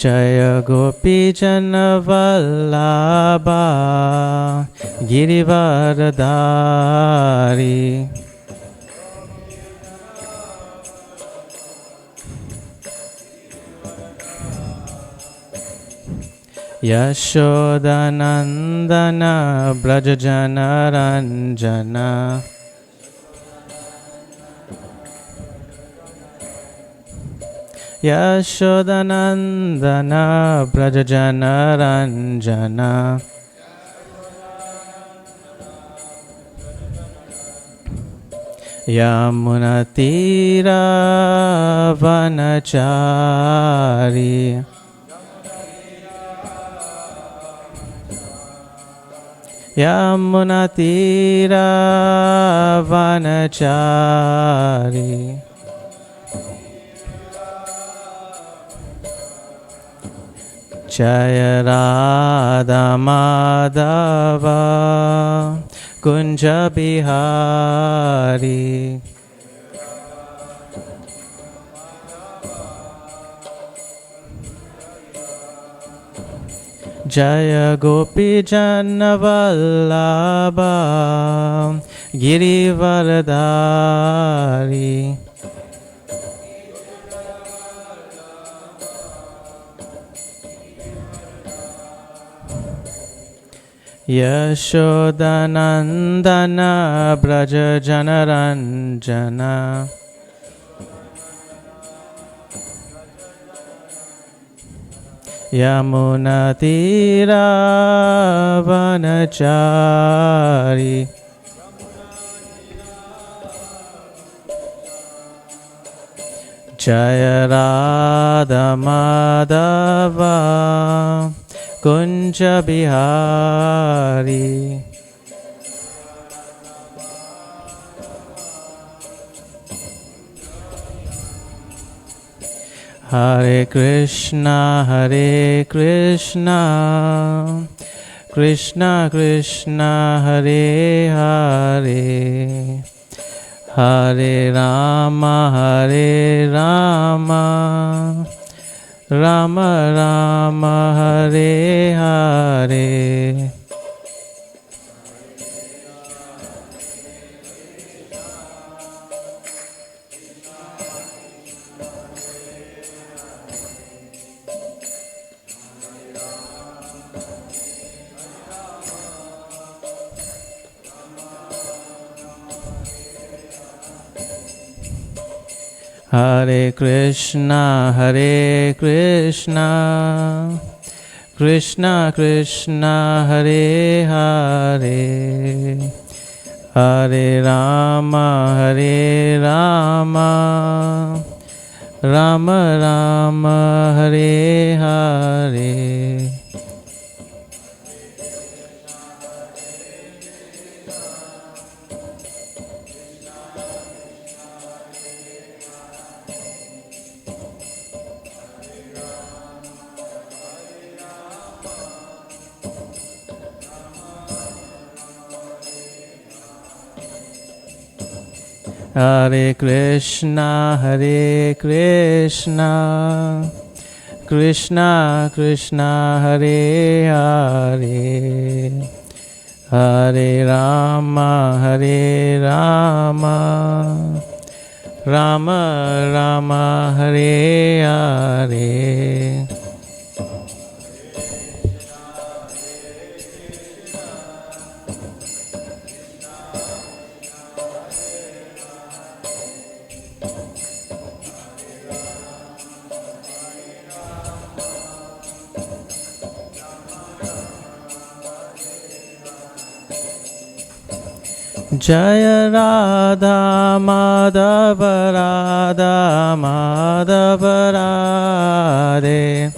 Jaya Gopi Jana Vallabha Girivaradhari Yashodanandana Brajajana Ranjana Yashodanandana Brajajana Ranjana Yamunatira Vanachari Yamunatira Vanachari Jaya Radha Madhava Kunja Bihari Jaya Gopi Jana Vallabha Girivaradhari Yashodanandana Brajajana Ranjana Yamunatira Vanachari Jaya Radha Madhava Kunja Bihari Hare Krishna Krishna Krishna Hare Hare Hare Rama Rama Rama Hare Hare Hare Krishna Krishna Krishna Hare Hare Hare Rama Rama Rama Hare Hare Hare Krishna Krishna Krishna Hare Hare Hare Rama Rama Rama Hare Hare Jaya Radha Madhava Radha Madhava Radhe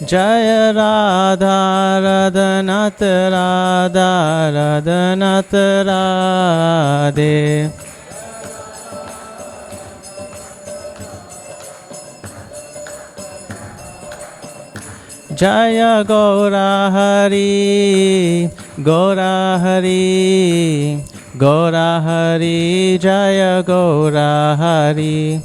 Jaya Radha Radhanath Radha Radhanath Radhe Jaya Gaura Hari Gaura Hari Gaura Hari, Jaya Gaura Hari.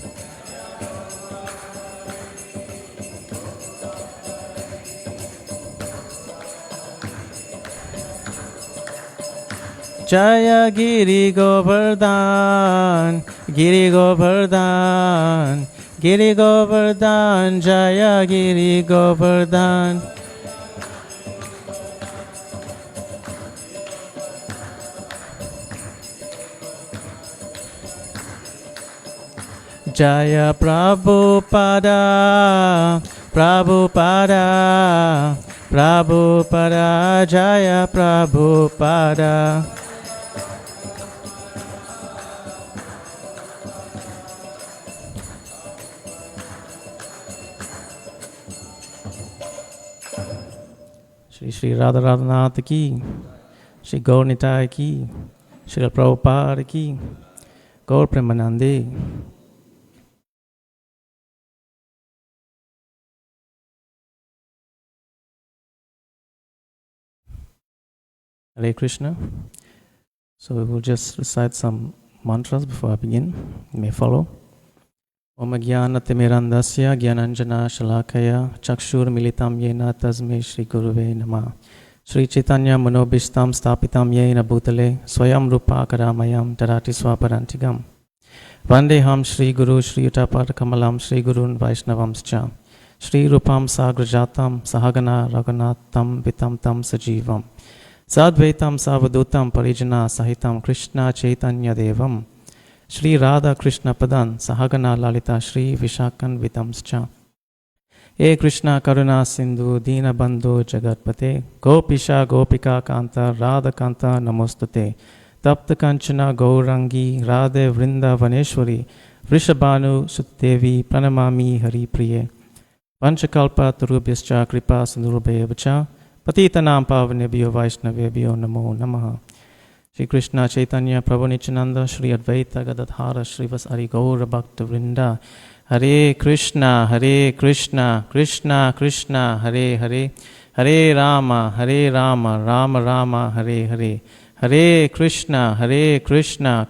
Jaya Giri Govardhan, Giri Govardhan, Giri Govardhan, Jaya Giri Govardhan. Jaya Prabhupada, Prabhupada, Prabhupada, Jaya Prabhupada. Shri Shri Radha Radhanath ki, Shri Gaur Nitai ki, Shri Prabhupada ki, Gaur Premanande. Hare Krishna. So we will just recite some mantras before I begin. You may follow. Om Jnana Timirandasya Jnananjana Shalakaya Chakshur Militam Yena Tasme Shri Guruve Namah. Shri Chaitanya Manobishtam Stapitam Yena Bhutale Swayam Rupa Karamayam Tarati Swaparantigam. Vandeham Shri Guru Shri Utapad Kamalam Shri Gurun Vaishnavamscha. Shri Rupam Sagrajatam Sahagana Raghunatam Vitam Tam Sajivam. Sadvaitam Savadutam Parijana Sahitam Krishna Chaitanya Devam. Shri Radha Krishna Padan Sahagana Lalita Shri Vishakan Vitamscha. E Krishna Karuna Sindhu Dina Bandhu Jagatpate Gopisha Gopika Kanta Radha Kanta Namostate Tapta Kanchana Gaurangi Radhe Vrinda Vaneshwari Vrishabhanu Sutdevi Pranamami Hari Priye Panchakalpa Turubhyascha Kripa Sindhurubhayavacha Patitanam Pavanebhyo Vaishnavebhyo Namo Namaha. Shri Krishna Chaitanya Prabhu Nityananda Shri Advaita Gadadhara Shri Vasari Gaura Bhakta Vrinda. Hare Krishna Krishna Krishna Hare Hare Hare Rama Rama Rama Hare Hare Hare Krishna Krishna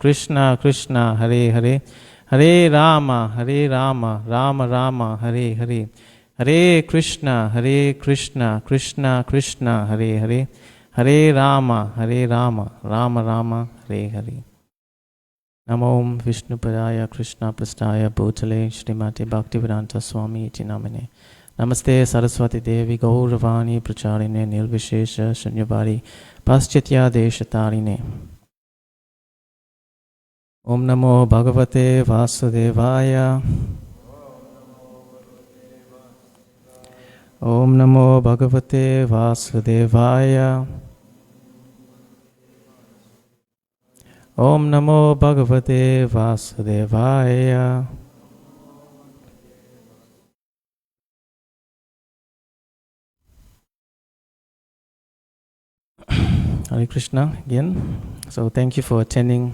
Krishna Hare Hare Hare Rama Rama Rama Hare Hare Hare Krishna Krishna Krishna Hare Hare Hare Rama Rama Rama Hare Hare. Namo Vishnu Padaya Krishna Prastaya Bhutale Srimati Bhaktivedanta Swami iti namine. Namaste Saraswati Devi Gauravani Pracharine Nilvishesha Shunyabari Paschatya Deshatarine. Om Namo Bhagavate Vasudevaya. Om Namo Bhagavate Vasudevaya. Om Namo Bhagavate Vasudevaya. Hare Krishna again. So thank you for attending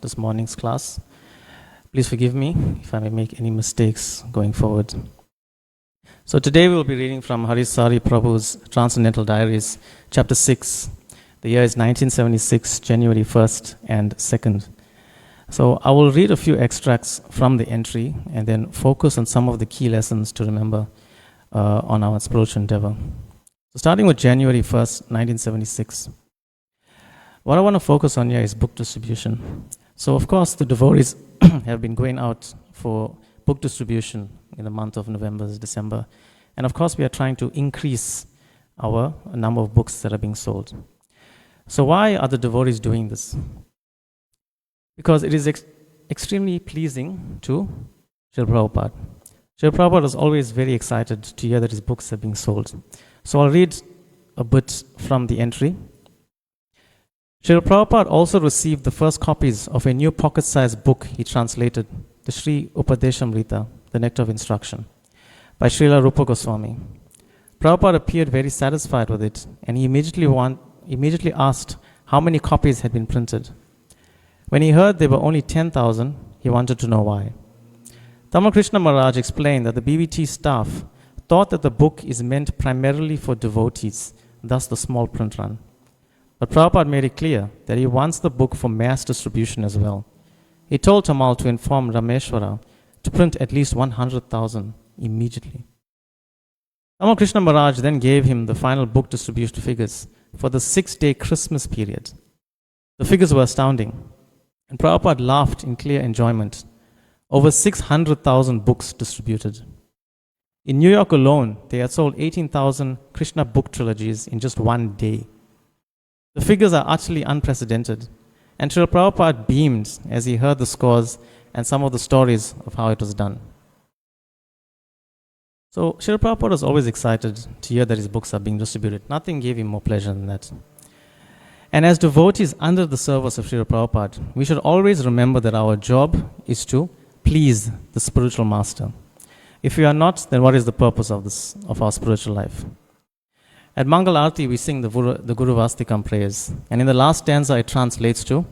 this morning's class. Please forgive me if I may make any mistakes going forward. So today we will be reading from Harisari Prabhu's Transcendental Diaries, Chapter 6. The year is 1976, January 1st and 2nd. So I will read a few extracts from the entry and then focus on some of the key lessons to remember on our spiritual endeavor. So starting with January 1st, 1976. What I want to focus on here is book distribution. So of course the devotees have been going out for book distribution in the month of November, December. And of course we are trying to increase our number of books that are being sold. So why are the devotees doing this? Because it is extremely pleasing to Srila Prabhupada. Srila Prabhupada is always very excited to hear that his books are being sold. So I'll read a bit from the entry. Srila Prabhupada also received the first copies of a new pocket-sized book he translated, the Sri Upadeshamrita, the Nectar of Instruction, by Srila Rupa Goswami. Prabhupada appeared very satisfied with it, and he immediately asked how many copies had been printed. When he heard there were only 10,000, he wanted to know why. Tamakrishna Maharaj explained that the BBT staff thought that the book is meant primarily for devotees, thus the small print run. But Prabhupada made it clear that he wants the book for mass distribution as well. He told Tamal to inform Rameshwara to print at least 100,000 immediately. Tamal Krishna Maharaj then gave him the final book distribution figures for the 6-day Christmas period. The figures were astounding, and Prabhupada laughed in clear enjoyment. Over 600,000 books distributed. In New York alone, they had sold 18,000 Krishna book trilogies in just one day. The figures are utterly unprecedented, and Srila Prabhupada beamed as he heard the scores and some of the stories of how it was done. So Srila Prabhupada was always excited to hear that his books are being distributed. Nothing gave him more pleasure than that. And as devotees under the service of Srila Prabhupada, we should always remember that our job is to please the spiritual master. If we are not, then what is the purpose of our spiritual life? At Mangal Arati, we sing the Guru Vastikam prayers. And in the last stanza, it translates to,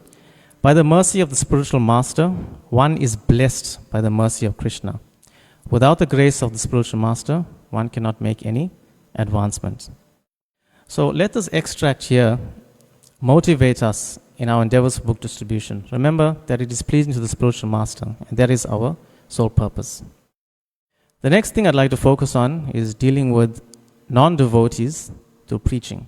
by the mercy of the spiritual master, one is blessed by the mercy of Krishna. Without the grace of the spiritual master, one cannot make any advancement. So let this extract here motivate us in our endeavors for book distribution. Remember that it is pleasing to the spiritual master, and that is our sole purpose. The next thing I'd like to focus on is dealing with non-devotees through preaching.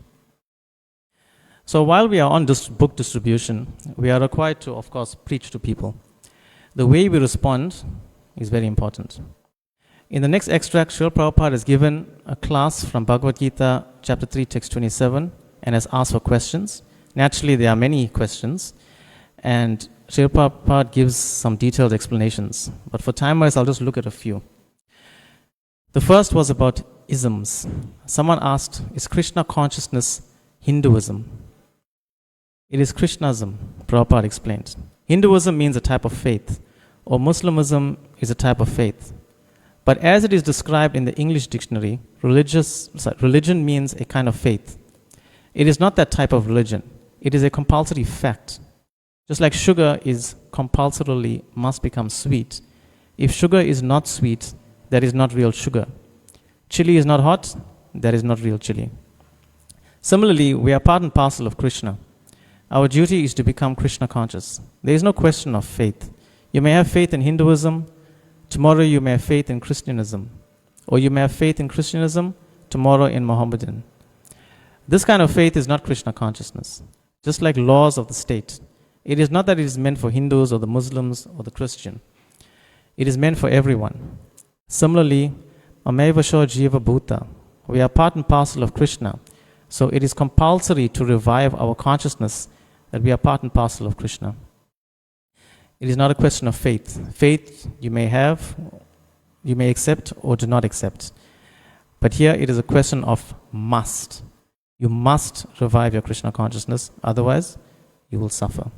So while we are on book distribution, we are required to, of course, preach to people. The way we respond is very important. In the next extract, Srila Prabhupada has given a class from Bhagavad Gita, chapter 3, text 27, and has asked for questions. Naturally, there are many questions, and Srila Prabhupada gives some detailed explanations. But for time-wise, I'll just look at a few. The first was about isms. Someone asked, is Krishna consciousness Hinduism? It is Krishnaism, Prabhupada explained. Hinduism means a type of faith, or Muslimism is a type of faith. But as it is described in the English dictionary, religion means a kind of faith. It is not that type of religion. It is a compulsory fact. Just like sugar is compulsorily must become sweet. If sugar is not sweet, that is not real sugar. Chili is not hot, that is not real chili. Similarly, we are part and parcel of Krishna. Our duty is to become Krishna conscious. There is no question of faith. You may have faith in Hinduism, tomorrow you may have faith in Christianism. Or you may have faith in Christianism, tomorrow in Mohammedan. This kind of faith is not Krishna consciousness. Just like laws of the state. It is not that it is meant for Hindus or the Muslims or the Christian. It is meant for everyone. Similarly, Amevasho Jiva Bhuta. We are part and parcel of Krishna. So it is compulsory to revive our consciousness that we are part and parcel of Krishna. It is not a question of faith. Faith you may have, you may accept or do not accept. But here it is a question of must. You must revive your Krishna consciousness, otherwise you will suffer.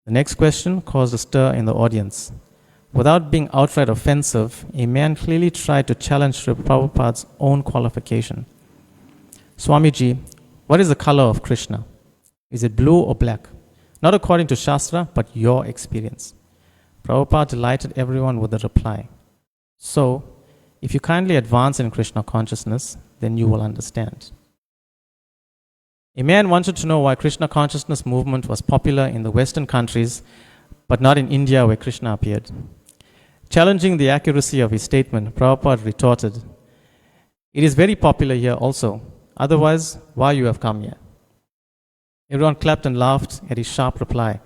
The next question caused a stir in the audience. Without being outright offensive, a man clearly tried to challenge Srila Prabhupada's own qualification. Swamiji, what is the color of Krishna? Is it blue or black? Not according to Shastra, but your experience. Prabhupada delighted everyone with a reply. So, if you kindly advance in Krishna consciousness, then you will understand. A man wanted to know why Krishna consciousness movement was popular in the Western countries, but not in India where Krishna appeared. Challenging the accuracy of his statement, Prabhupada retorted, it is very popular here also. Otherwise, why you have come here? Everyone clapped and laughed at his sharp reply.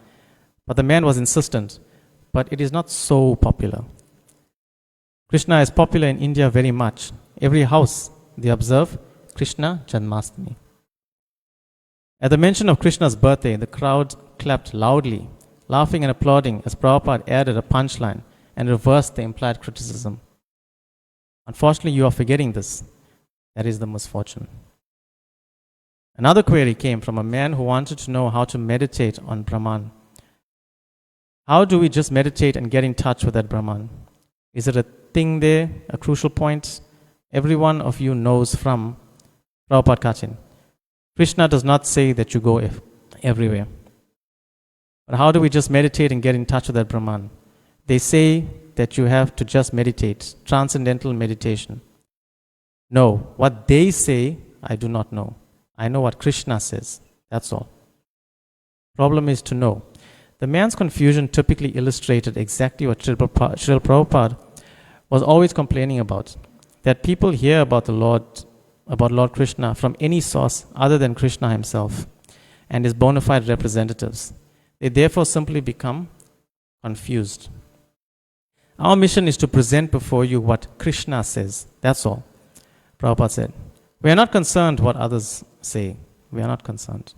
But the man was insistent, but it is not so popular. Krishna is popular in India very much. Every house, they observe Krishna Janmashtami. At the mention of Krishna's birthday, the crowd clapped loudly, laughing and applauding as Prabhupada added a punchline and reversed the implied criticism. Unfortunately, you are forgetting this. That is the misfortune. Another query came from a man who wanted to know how to meditate on Brahman. How do we just meditate and get in touch with that Brahman? Is it a thing there, a crucial point? Every one of you knows from Prabhupada Kachin. Krishna does not say that you go everywhere. But how do we just meditate and get in touch with that Brahman? They say that you have to just meditate, transcendental meditation. No, what they say, I do not know. I know what Krishna says. That's all. Problem is to know. The man's confusion typically illustrated exactly what Srila Prabhupada was always complaining about, that people hear about Lord Krishna from any source other than Krishna himself and his bona fide representatives. They therefore simply become confused. Our mission is to present before you what Krishna says. That's all. Prabhupada said. We are not concerned what others say. We are not concerned.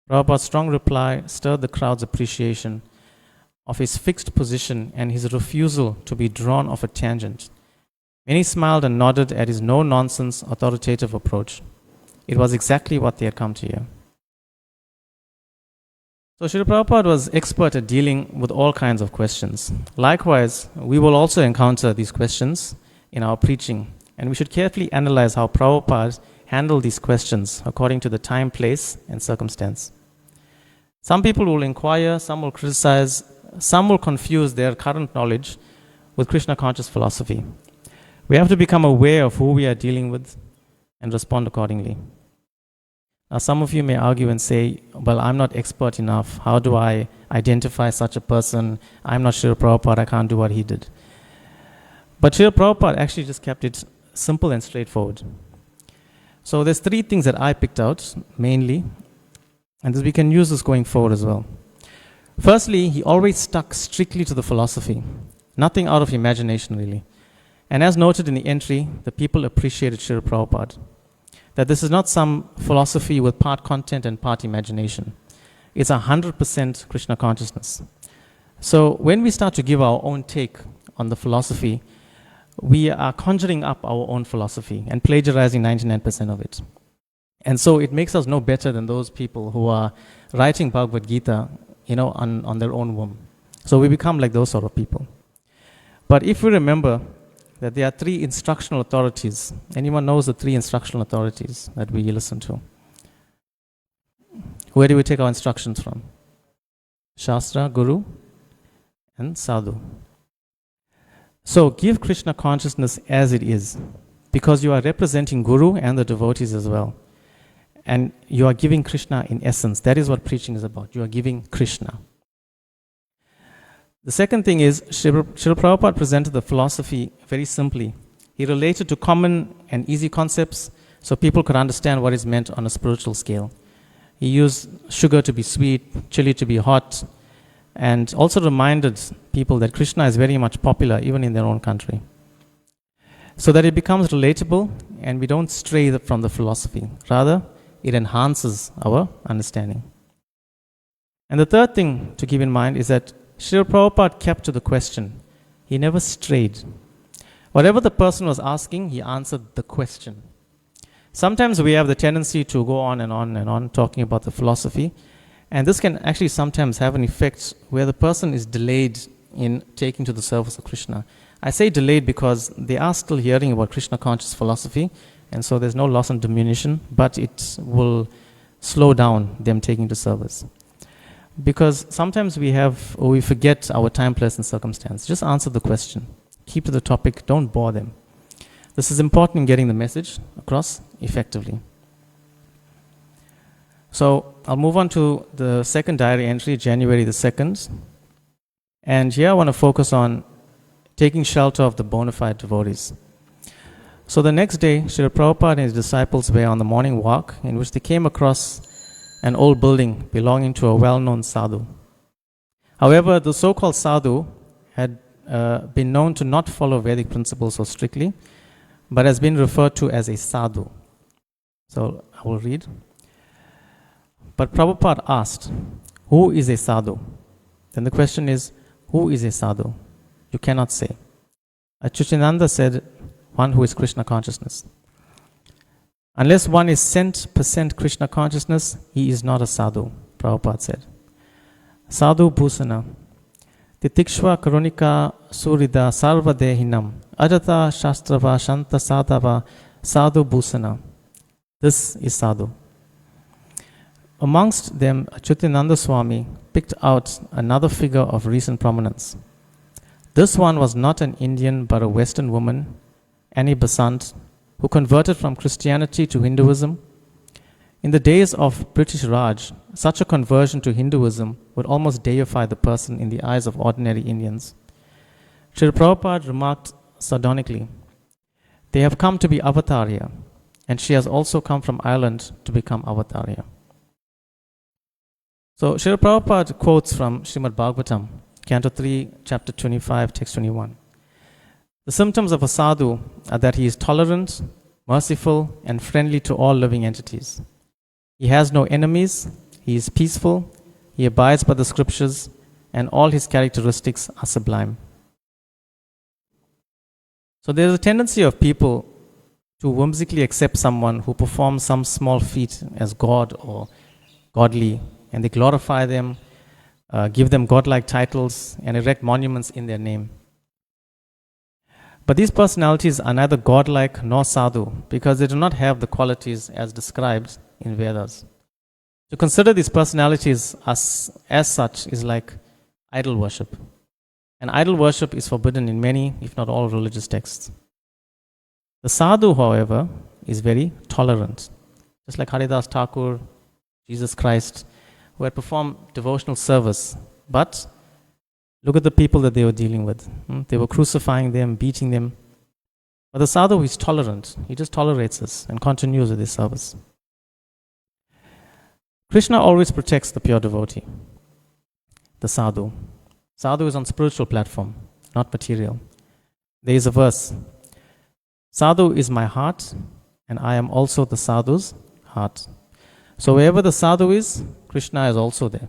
Prabhupada's strong reply stirred the crowd's appreciation of his fixed position and his refusal to be drawn off a tangent. Many smiled and nodded at his no-nonsense, authoritative approach. It was exactly what they had come to hear. So Srila Prabhupada was expert at dealing with all kinds of questions. Likewise, we will also encounter these questions in our preaching, and we should carefully analyze how Prabhupada handled these questions according to the time, place, and circumstance. Some people will inquire, some will criticize, some will confuse their current knowledge with Krishna conscious philosophy. We have to become aware of who we are dealing with and respond accordingly. Now, some of you may argue and say, well, I'm not expert enough. How do I identify such a person? I'm not Srila Prabhupada. I can't do what he did. But Srila Prabhupada actually just kept it simple and straightforward. So there's three things that I picked out mainly, and we can use this going forward as well. Firstly, he always stuck strictly to the philosophy. Nothing out of imagination, really. And as noted in the entry, the people appreciated Srila Prabhupada. That this is not some philosophy with part content and part imagination. It's 100% Krishna consciousness. So when we start to give our own take on the philosophy, we are conjuring up our own philosophy and plagiarizing 99% of it. And so it makes us no better than those people who are writing Bhagavad Gita, on their own whim. So we become like those sort of people. But if we remember that there are three instructional authorities. Anyone knows the three instructional authorities that we listen to? Where do we take our instructions from? Shastra, Guru, and Sadhu. So give Krishna consciousness as it is, because you are representing Guru and the devotees as well. And you are giving Krishna in essence. That is what preaching is about. You are giving Krishna. The second thing is, Srila Prabhupada presented the philosophy very simply. He related to common and easy concepts so people could understand what is meant on a spiritual scale. He used sugar to be sweet, chili to be hot, and also reminded people that Krishna is very much popular even in their own country. So that it becomes relatable and we don't stray from the philosophy. Rather, it enhances our understanding. And the third thing to keep in mind is that Srila Prabhupada kept to the question. He never strayed. Whatever the person was asking, he answered the question. Sometimes we have the tendency to go on and on and on talking about the philosophy, and this can actually sometimes have an effect where the person is delayed in taking to the service of Krishna. I say delayed because they are still hearing about Krishna conscious philosophy, and so there's no loss and diminution, but it will slow down them taking to service. Because sometimes we forget our time, place, and circumstance. Just answer the question. Keep to the topic. Don't bore them. This is important in getting the message across effectively. So I'll move on to the second diary entry, January the 2nd. And here I want to focus on taking shelter of the bona fide devotees. So the next day, Srila Prabhupada and his disciples were on the morning walk in which they came across an old building belonging to a well-known sadhu. However, the so-called sadhu had been known to not follow Vedic principles so strictly, but has been referred to as a sadhu. So I will read. But Prabhupada asked, who is a sadhu? Then the question is, who is a sadhu? You cannot say. Achyutananda said, one who is Krishna consciousness. Unless one is 100% Krishna consciousness, he is not a sadhu, Prabhupada said. Sadhu bhusana, titikshva karunika surida sarva dehinam, ajata shastrava shanta sadhava sadhu bhusana. This is sadhu. Amongst them, Achyutananda Swami picked out another figure of recent prominence. This one was not an Indian but a Western woman, Annie Besant, who converted from Christianity to Hinduism. In the days of British Raj, such a conversion to Hinduism would almost deify the person in the eyes of ordinary Indians. Srila Prabhupada remarked sardonically, "They have come to be Avatarya, and she has also come from Ireland to become Avatarya." So Srila Prabhupada quotes from Srimad Bhagavatam, Canto 3, Chapter 25, Text 21. The symptoms of a sadhu are that he is tolerant, merciful, and friendly to all living entities. He has no enemies, he is peaceful, he abides by the scriptures, and all his characteristics are sublime. So there is a tendency of people to whimsically accept someone who performs some small feat as God or godly, and they glorify them, give them godlike titles, and erect monuments in their name. But these personalities are neither godlike nor sadhu because they do not have the qualities as described in Vedas. To consider these personalities as such is like idol worship. And idol worship is forbidden in many, if not all, religious texts. The sadhu, however, is very tolerant. Just like Haridas Thakur, Jesus Christ, who had performed devotional service. But look at the people that they were dealing with. They were crucifying them, beating them. But the sadhu is tolerant. He just tolerates this and continues with his service. Krishna always protects the pure devotee, the sadhu. Sadhu is on spiritual platform, not material. There is a verse, "Sadhu is my heart, and I am also the sadhu's heart." So wherever the sadhu is, Krishna is also there.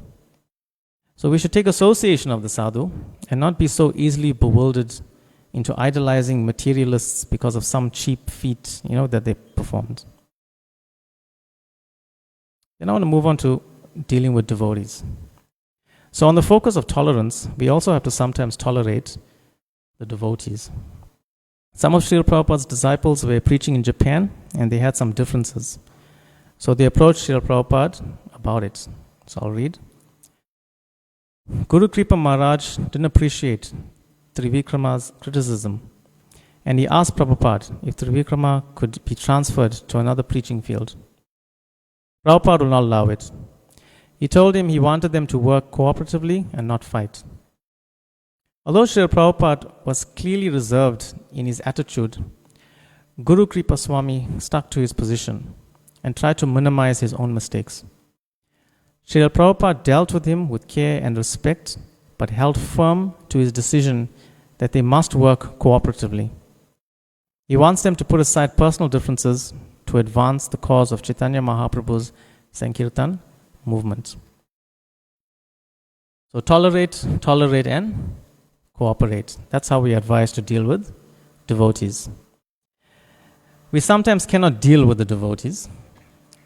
So we should take association of the sadhu and not be so easily bewildered into idolizing materialists because of some cheap feat, that they performed. Then I want to move on to dealing with devotees. So on the focus of tolerance, we also have to sometimes tolerate the devotees. Some of Srila Prabhupada's disciples were preaching in Japan and they had some differences. So they approached Srila Prabhupada about it. So I'll read. Guru Kripa Maharaj didn't appreciate Trivikrama's criticism, and he asked Prabhupada if Trivikrama could be transferred to another preaching field. Prabhupada will not allow it. He told him he wanted them to work cooperatively and not fight. Although Srila Prabhupada was clearly reserved in his attitude, Guru Kripa Swami stuck to his position and tried to minimize his own mistakes. Srila Prabhupada dealt with him with care and respect, but held firm to his decision that they must work cooperatively. He wants them to put aside personal differences to advance the cause of Chaitanya Mahaprabhu's Sankirtan movement. So tolerate, and cooperate. That's how we advise to deal with devotees. We sometimes cannot deal with the devotees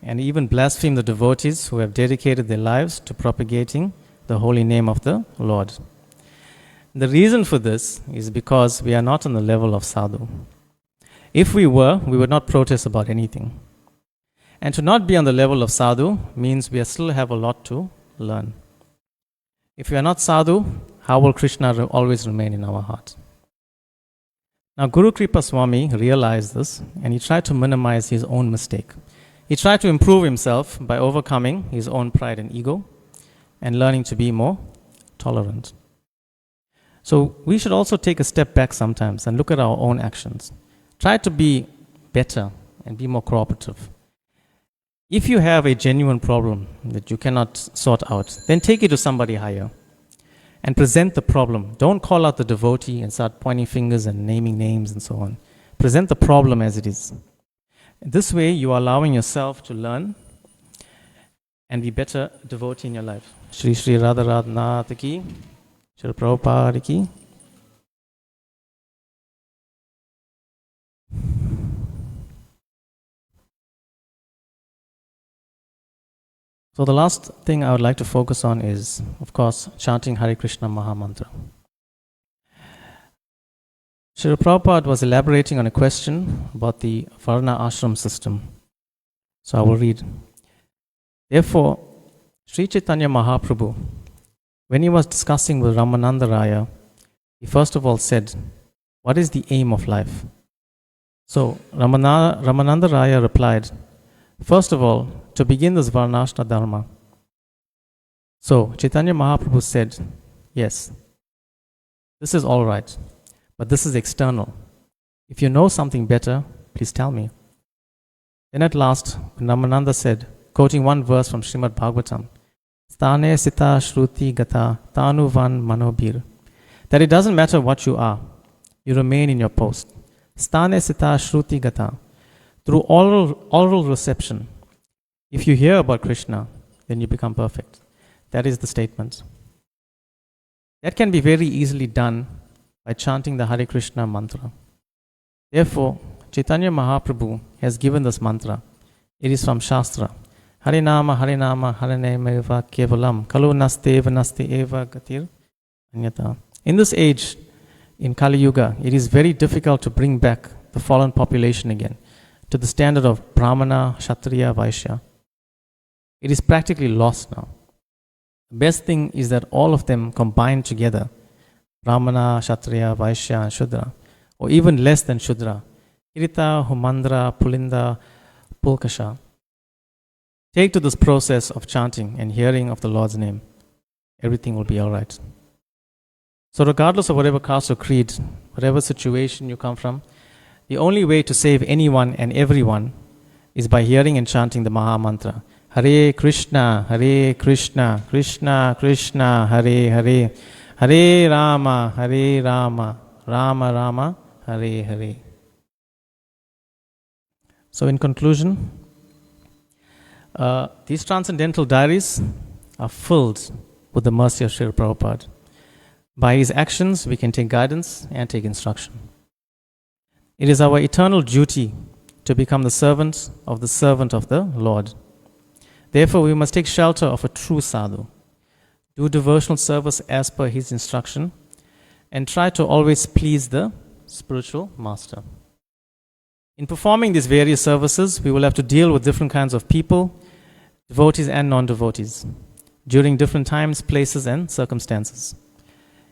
and even blaspheme the devotees who have dedicated their lives to propagating the holy name of the Lord. The reason for this is because we are not on the level of sadhu. If we were, we would not protest about anything. And to not be on the level of sadhu means we still have a lot to learn. If we are not sadhu, how will Krishna always remain in our heart? Now Guru Kripa Swami realized this and he tried to minimize his own mistake. He tried to improve himself by overcoming his own pride and ego and learning to be more tolerant. So we should also take a step back sometimes and look at our own actions. Try to be better and be more cooperative. If you have a genuine problem that you cannot sort out, then take it to somebody higher and present the problem. Don't call out the devotee and start pointing fingers and naming names and so on. Present the problem as it is. This way you are allowing yourself to learn and be better devotee in your life. Shri Shri Radha Radhanath ki, Shri Prabhupada ki. So the last thing I would like to focus on is, of course, chanting Hare Krishna Maha Mantra. Srila Prabhupada was elaborating on a question about the Varna Ashram system. So I will read. Therefore, Sri Chaitanya Mahaprabhu, when he was discussing with Ramananda Raya, he first of all said, "What is the aim of life?" So Ramananda Raya replied, "First of all, to begin this Varnashna Dharma. So Chaitanya Mahaprabhu said, yes, this is all right, but this is external. If you know something better, please tell me. Then at last, Ramananda said, quoting one verse from Srimad Bhagavatam, Sthane sita shruti gata tanuvan manobir, that it doesn't matter what you are, you remain in your post. Sthane sita shruti gata, through oral reception. If you hear about Krishna, then you become perfect. That is the statement. That can be very easily done by chanting the Hare Krishna mantra. Therefore, Chaitanya Mahaprabhu has given this mantra. It is from Shastra. Harinama, Harinama, Harinameva Kevalam, Kalu Nasteva Nasti Eva Gatir Anyata. In this age, in Kali Yuga, it is very difficult to bring back the fallen population again to the standard of Brahmana, Kshatriya, Vaishya. It is practically lost now. The best thing is that all of them combine together, Brahmana, Kshatriya, Vaishya, and Shudra, or even less than Shudra, Kirita, Humandra, Pulinda, Pulkasha. Take to this process of chanting and hearing of the Lord's name. Everything will be all right. So regardless of whatever caste or creed, whatever situation you come from, the only way to save anyone and everyone is by hearing and chanting the Maha Mantra. Hare Krishna, Krishna Krishna, Hare Hare, Hare Rama, Rama Rama, Hare Hare. So in conclusion, these Transcendental Diaries are filled with the mercy of Srila Prabhupada. By his actions, we can take guidance and take instruction. It is our eternal duty to become the servant of the Lord. Therefore, we must take shelter of a true sadhu, do devotional service as per his instruction, and try to always please the spiritual master. In performing these various services, we will have to deal with different kinds of people, devotees and non-devotees, during different times, places, and circumstances.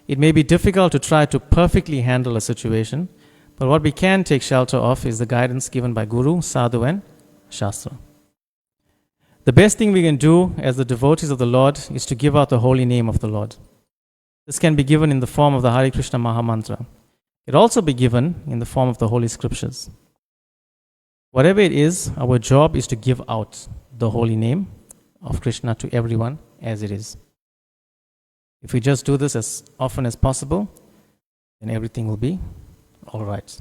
It may be difficult to try to perfectly handle a situation, but what we can take shelter of is the guidance given by Guru, Sadhu, and Shastra. The best thing we can do as the devotees of the Lord is to give out the holy name of the Lord. This can be given in the form of the Hare Krishna Maha Mantra. It also be given in the form of the Holy Scriptures. Whatever it is, our job is to give out the holy name of Krishna to everyone as it is. If we just do this as often as possible, then everything will be all right.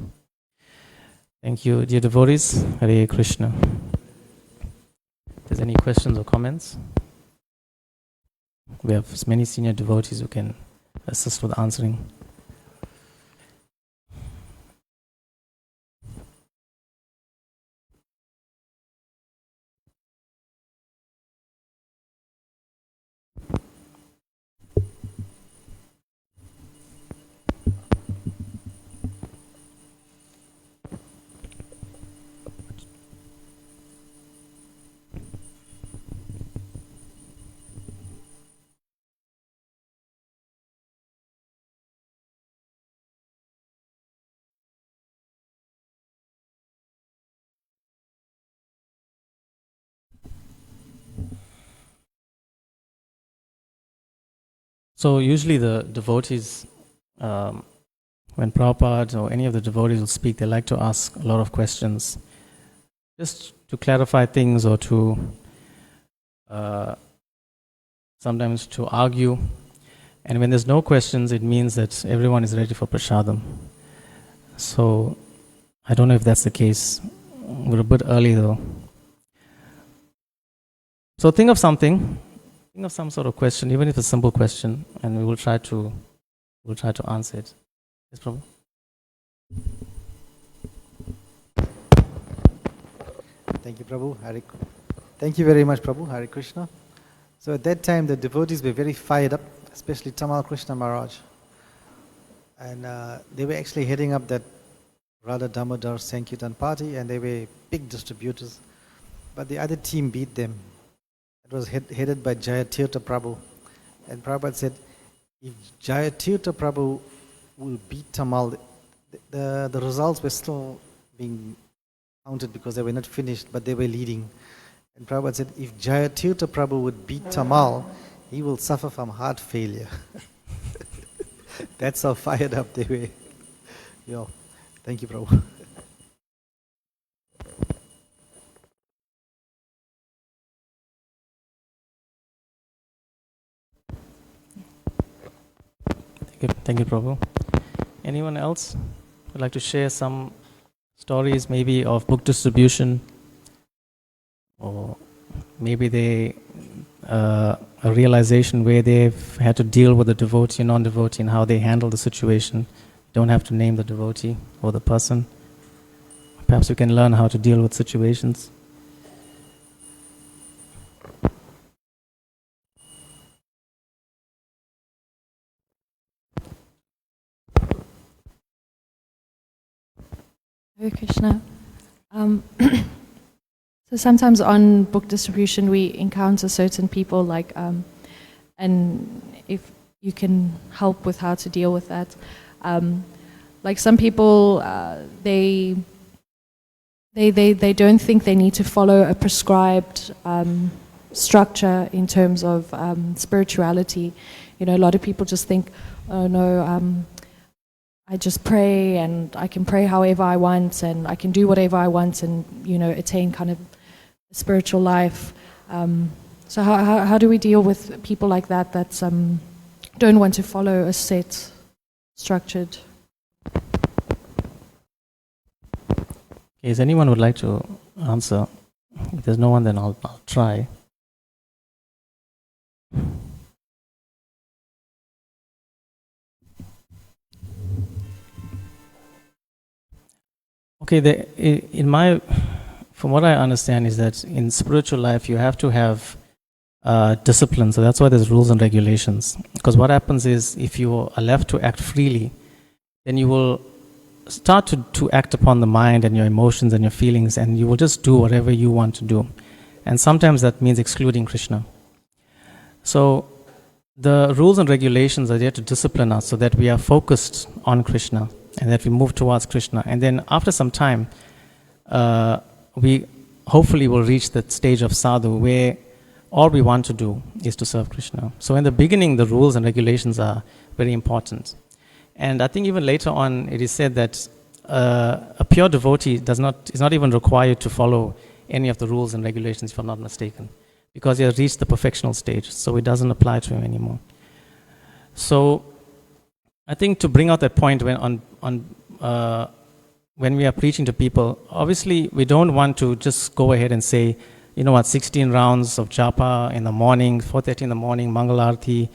Thank you, dear devotees. Hare Krishna. If there's any questions or comments, we have many senior devotees who can assist with answering. So usually the devotees, when Prabhupada or any of the devotees will speak, they like to ask a lot of questions, just to clarify things or to sometimes to argue. And when there's no questions, it means that everyone is ready for prasadam. So I don't know if that's the case. We're a bit early though. So think of something. Think of some sort of question, even if it's a simple question, and we will try to answer it. Yes, Prabhu? Thank you, Prabhu. Thank you very much, Prabhu. Hare Krishna. So at that time, the devotees were very fired up, especially Tamal Krishna Maharaj. And they were actually heading up that Radha Damodar Sankirtan party, and they were big distributors. But the other team beat them. It was headed by Jayatirtha Prabhu. And Prabhupada said, if Jayatirtha Prabhu will beat Tamal, the results were still being counted because they were not finished, but they were leading. And Prabhupada said, if Jayatirtha Prabhu would beat Tamal, he will suffer from heart failure. That's how fired up they were. Yeah. Thank you, Prabhu. Thank you, Prabhu. Anyone else would like to share some stories maybe of book distribution, or maybe a realization where they've had to deal with a devotee, non-devotee, and how they handle the situation? Don't have to name the devotee or the person. Perhaps we can learn how to deal with situations. Hare Krishna. So sometimes on book distribution we encounter certain people and if you can help with how to deal with that. Like some people, they don't think they need to follow a prescribed structure in terms of spirituality. You know, a lot of people just think, oh no, I just pray and I can pray however I want and I can do whatever I want and, you know, attain kind of a spiritual life. So how do we deal with people like that don't want to follow a set, structured? If anyone would like to answer, if there's no one, then I'll try. Okay, from what I understand is that in spiritual life you have to have discipline. So that's why there's rules and regulations. Because what happens is if you are left to act freely, then you will start to act upon the mind and your emotions and your feelings, and you will just do whatever you want to do. And sometimes that means excluding Krishna. So the rules and regulations are there to discipline us so that we are focused on Krishna and that we move towards Krishna. And then after some time, we hopefully will reach that stage of sadhu where all we want to do is to serve Krishna. So in the beginning, the rules and regulations are very important. And I think even later on, it is said that a pure devotee is not even required to follow any of the rules and regulations, if I'm not mistaken, because he has reached the perfectional stage, so it doesn't apply to him anymore. So I think to bring out that point when we are preaching to people, obviously we don't want to just go ahead and say, you know what, 16 rounds of japa in the morning, 4:30 in the morning, Mangal Arati,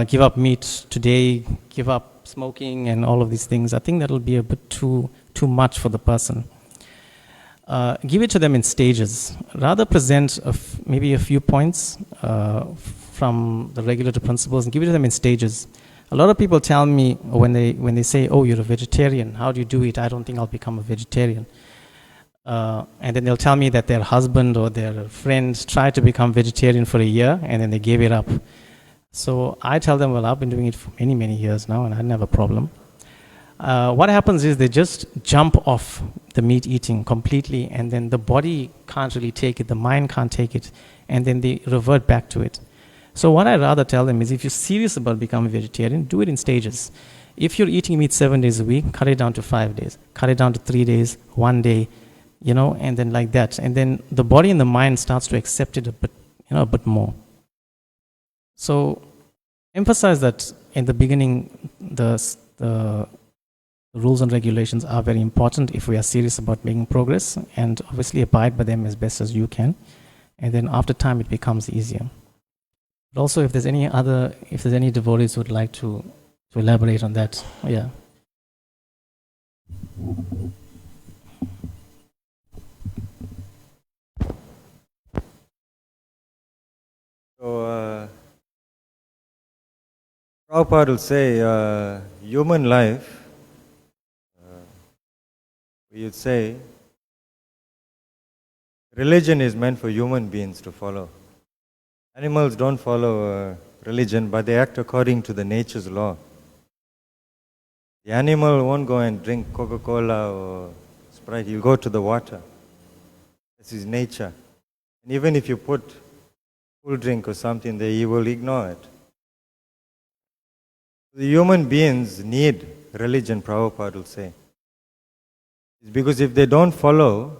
give up meat today, give up smoking and all of these things. I think that'll be a bit too much for the person. Give it to them in stages. Rather present maybe a few points from the regulative principles and give it to them in stages. A lot of people tell me when they say, oh, you're a vegetarian, how do you do it? I don't think I'll become a vegetarian. And then they'll tell me that their husband or their friends tried to become vegetarian for a year and then they gave it up. So I tell them, well, I've been doing it for many, many years now and I didn't have a problem. What happens is they just jump off the meat eating completely, and then the body can't really take it, the mind can't take it, and then they revert back to it. So what I rather tell them is, if you're serious about becoming a vegetarian, do it in stages. If you're eating meat 7 days a week, cut it down to 5 days, cut it down to 3 days, 1 day, you know, and then like that. And then the body and the mind starts to accept it a bit more. So emphasize that in the beginning, the rules and regulations are very important if we are serious about making progress, and obviously abide by them as best as you can. And then after time, it becomes easier. But also, if there's any devotees who would like to elaborate on that, yeah. So, Prabhupada will say, human life, we would say, religion is meant for human beings to follow. Animals don't follow religion, but they act according to the nature's law. The animal won't go and drink Coca-Cola or Sprite, he'll go to the water. That's his nature. And even if you put cool drink or something there, he will ignore it. The human beings need religion, Prabhupada will say. It's because if they don't follow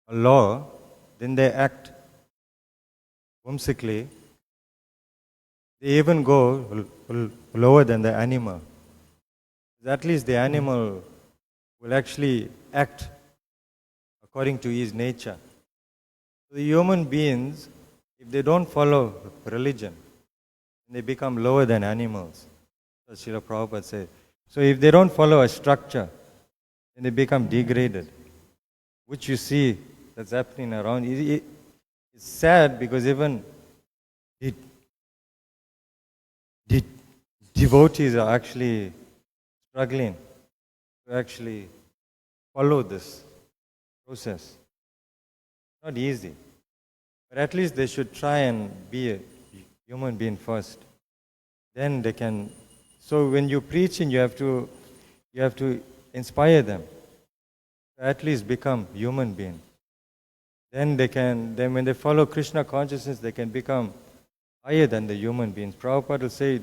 a law, then they act whimsically. They even go lower than the animal. At least the animal will actually act according to his nature. The human beings, if they don't follow religion, they become lower than animals, as Srila Prabhupada said. So if they don't follow a structure, then they become degraded, which you see that's happening around. It's sad because even the devotees are actually struggling to actually follow this process. Not easy. But at least they should try and be a human being first. Then they can. So when you're preaching, you have to inspire them to at least become human being. Then when they follow Krishna consciousness, they can become higher than the human beings. Prabhupada will say,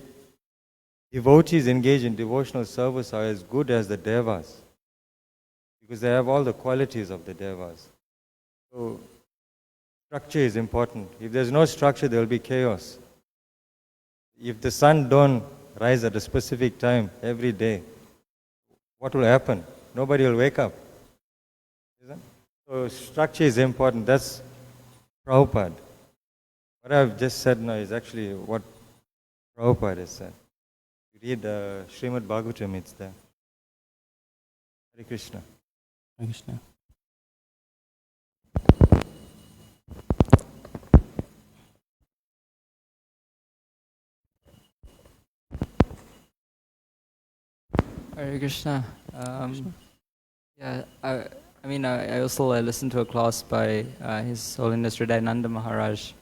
devotees engaged in devotional service are as good as the devas, because they have all the qualities of the devas. So structure is important. If there's no structure, there will be chaos. If the sun don't rise at a specific time every day, what will happen? Nobody will wake up. Isn't? So structure is important. That's Prabhupada. What I've just said now is actually what Prabhupada has said. You read Srimad Bhagavatam, it's there. Hare Krishna. Hare Krishna. Hare Krishna. Yeah, I also listened to a class by His Holiness Hridayananda Maharaj.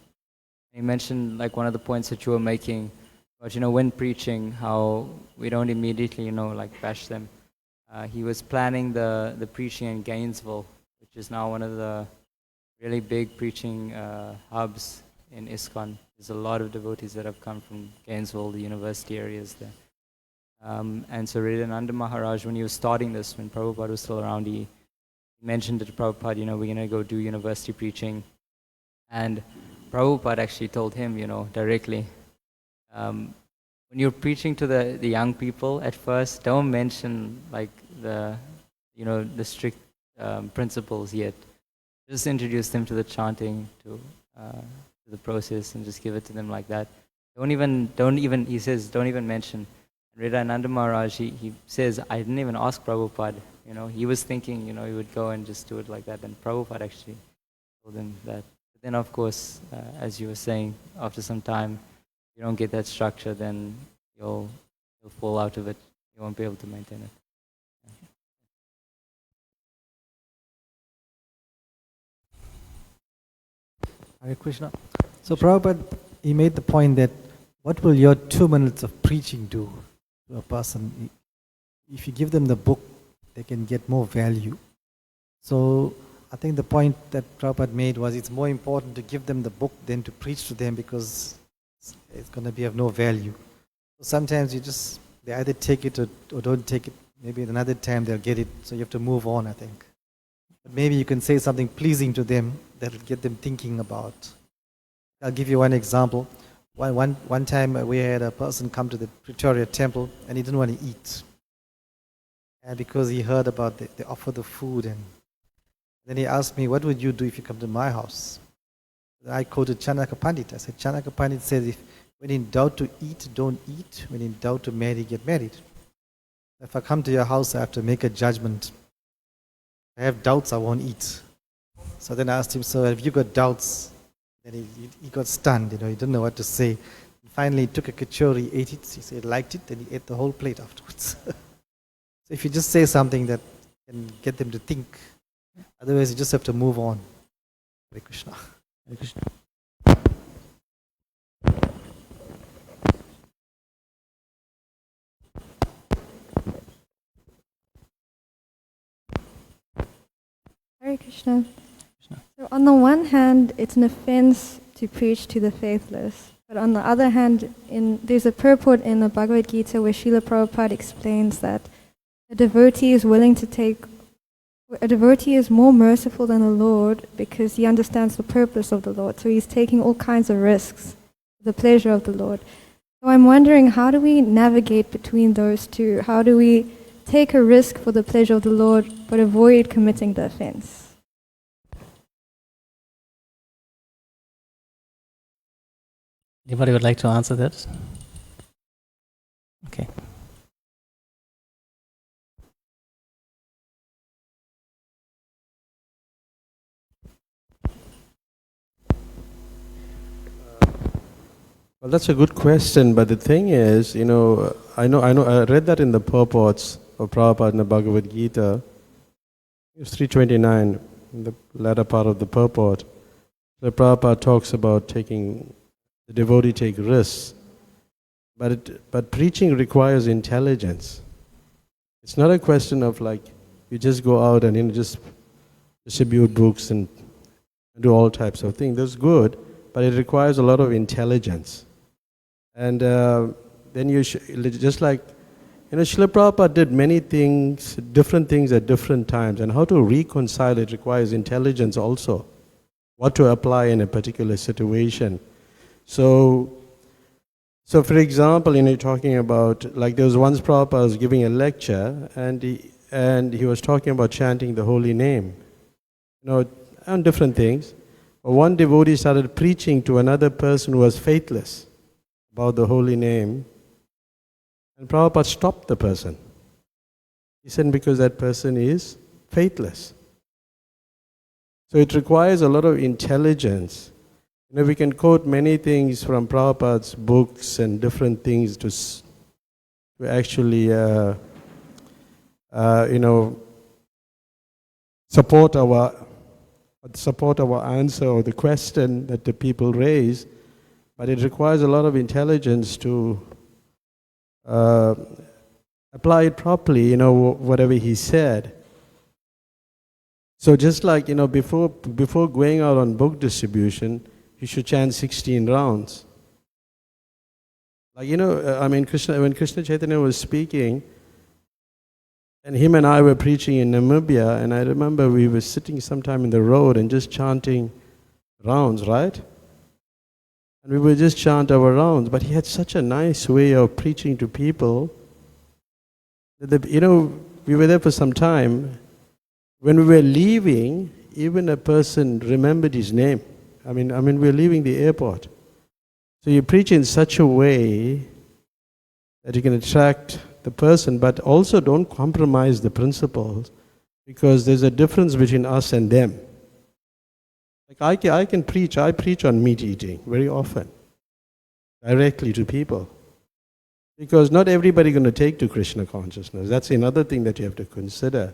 He mentioned like one of the points that you were making, but when preaching, how we don't immediately like bash them. He was planning the preaching in Gainesville, which is now one of the really big preaching hubs in ISKCON. There's a lot of devotees that have come from Gainesville, the university areas there. And so Hridayananda Maharaj, when he was starting this, when Prabhupada was still around, he mentioned to Prabhupada, we're going to go do university preaching. And Prabhupada actually told him, directly, when you're preaching to the young people at first, don't mention like the strict principles yet. Just introduce them to the chanting, to the process, and just give it to them like that. He says, don't even mention. Hridayananda Maharaj, he says, I didn't even ask Prabhupada. He was thinking, he would go and just do it like that. And Prabhupada actually told him that. But then, of course, as you were saying, after some time, you don't get that structure, then you'll fall out of it. You won't be able to maintain it. Hare Krishna. So Prabhupada, he made the point that what will your 2 minutes of preaching do to a person? If you give them the book, they can get more value. So I think the point that Prabhupada made was it's more important to give them the book than to preach to them, because it's going to be of no value. So sometimes they either take it or don't take it. Maybe at another time they'll get it, so you have to move on, I think. But maybe you can say something pleasing to them that will get them thinking about. I'll give you one example. One time we had a person come to the Pretoria temple and he didn't want to eat. And because he heard about they offer the food, and then he asked me, what would you do if you come to my house? I quoted Chanaka Pandit. I said, Chanaka Pandit says, when in doubt to eat, don't eat. When in doubt to marry, get married. If I come to your house, I have to make a judgment. If I have doubts, I won't eat. So then I asked him, so have you got doubts? Then he got stunned, he didn't know what to say. And finally, he took a kachori, ate it. He said, liked it, then he ate the whole plate afterwards. So if you just say something that can get them to think, otherwise you just have to move on. Hare Krishna. Hare Krishna. Hare Krishna. Krishna. So On the one hand, it's an offense to preach to the faithless. But on the other hand, there's a purport in the Bhagavad Gita where Srila Prabhupada explains that a devotee is more merciful than the Lord because he understands the purpose of the Lord. So he's taking all kinds of risks for the pleasure of the Lord. So I'm wondering, how do we navigate between those two? How do we take a risk for the pleasure of the Lord but avoid committing the offense? Anybody would like to answer that? Okay. Well, that's a good question, but the thing is, I read that in the purports of Prabhupada in the Bhagavad Gita. It's 329, in the latter part of the purport. The Prabhupada talks about the devotee take risks, but preaching requires intelligence. It's not a question of you just go out and just distribute books and do all types of things. That's good, but it requires a lot of intelligence. And then just like, Srila Prabhupada did many things, different things at different times, and how to reconcile it requires intelligence also. What to apply in a particular situation. So for example, you're talking about, there was once Prabhupada was giving a lecture, and he was talking about chanting the holy name, on different things. But one devotee started preaching to another person who was faithless about the holy name, and Prabhupada stopped the person. He said, because that person is faithless. So it requires a lot of intelligence. We can quote many things from Prabhupada's books and different things to actually, support our answer or the question that the people raise. But it requires a lot of intelligence to apply it properly, whatever he said. So just like, before going out on book distribution, you should chant 16 rounds. When Krishna Chaitanya was speaking, and him and I were preaching in Namibia, and I remember we were sitting sometime in the road and just chanting rounds, right? And we would just chant our rounds, but he had such a nice way of preaching to people that, we were there for some time. When we were leaving, even a person remembered his name. We were leaving the airport. So you preach in such a way that you can attract the person, but also don't compromise the principles, because there's a difference between us and them. I preach on meat eating very often, directly to people. Because not everybody is going to take to Krishna consciousness. That's another thing that you have to consider.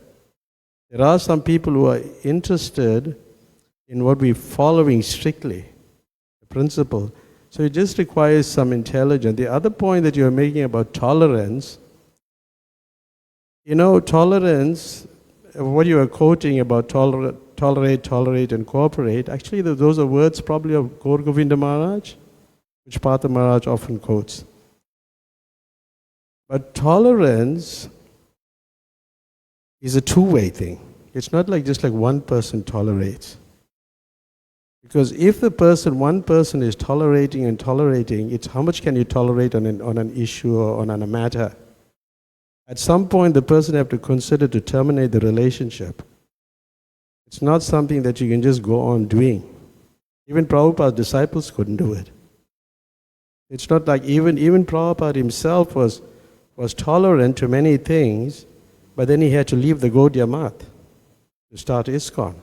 There are some people who are interested in what we're following strictly, the principle. So it just requires some intelligence. The other point that you're making about tolerance, tolerance, what you are quoting about tolerate, and cooperate, actually those are words probably of Gaur Govinda Maharaj, which Partha Maharaj often quotes. But tolerance is a two-way thing. It's not just like one person tolerates. Because if one person is tolerating, it's how much can you tolerate on an issue or on a matter. At some point, the person have to consider to terminate the relationship. It's not something that you can just go on doing. Even Prabhupada's disciples couldn't do it. It's not like even Prabhupada himself was tolerant to many things, but then he had to leave the Gaudiya Math to start ISKCON.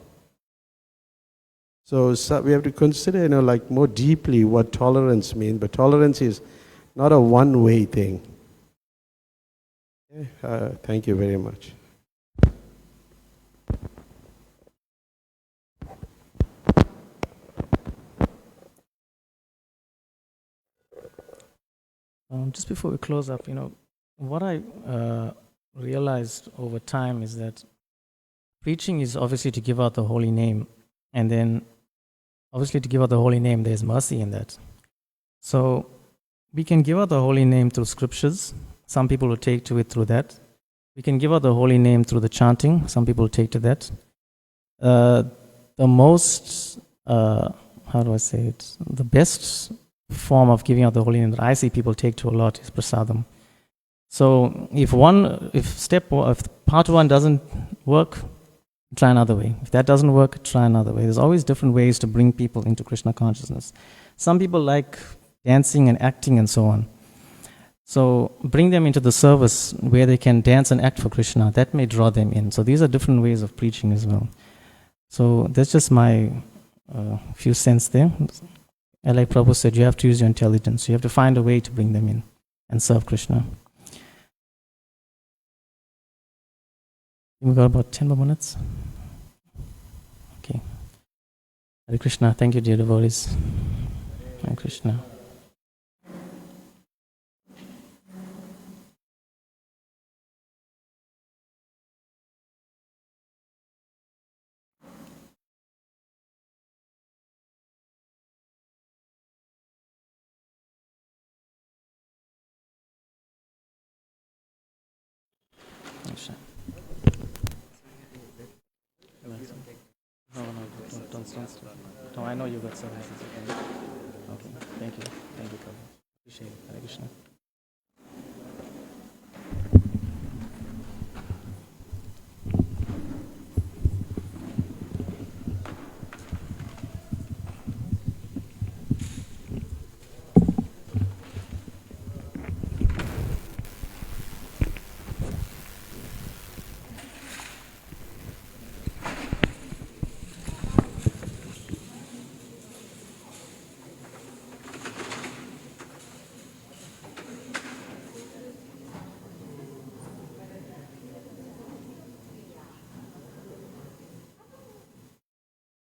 So we have to consider, more deeply what tolerance means. But tolerance is not a one-way thing. Okay? Thank you very much. Just before we close up, what I realized over time is that preaching is obviously to give out the holy name, And then, obviously, to give out the holy name, there's mercy in that. So, we can give out the holy name through scriptures. Some people will take to it through that. We can give out the holy name through the chanting. Some people will take to that. The most, how do I say it? The best form of giving out the holy name that I see people take to a lot is prasadam. So if part one doesn't work, try another way. If that doesn't work, try another way. There's always different ways to bring people into Krishna consciousness. Some people like dancing and acting and so on. So bring them into the service where they can dance and act for Krishna. That may draw them in. So these are different ways of preaching as well. So that's just my few cents there. And like Prabhu said, you have to use your intelligence. You have to find a way to bring them in and serve Krishna. We've got about 10 more minutes. Okay. Hare Krishna. Thank you, dear devotees. Hare Krishna. Krishna. No, don't. No, I know you got services. Okay. Thank you. Thank you, Prabhu. Appreciate it. Hare Krishna.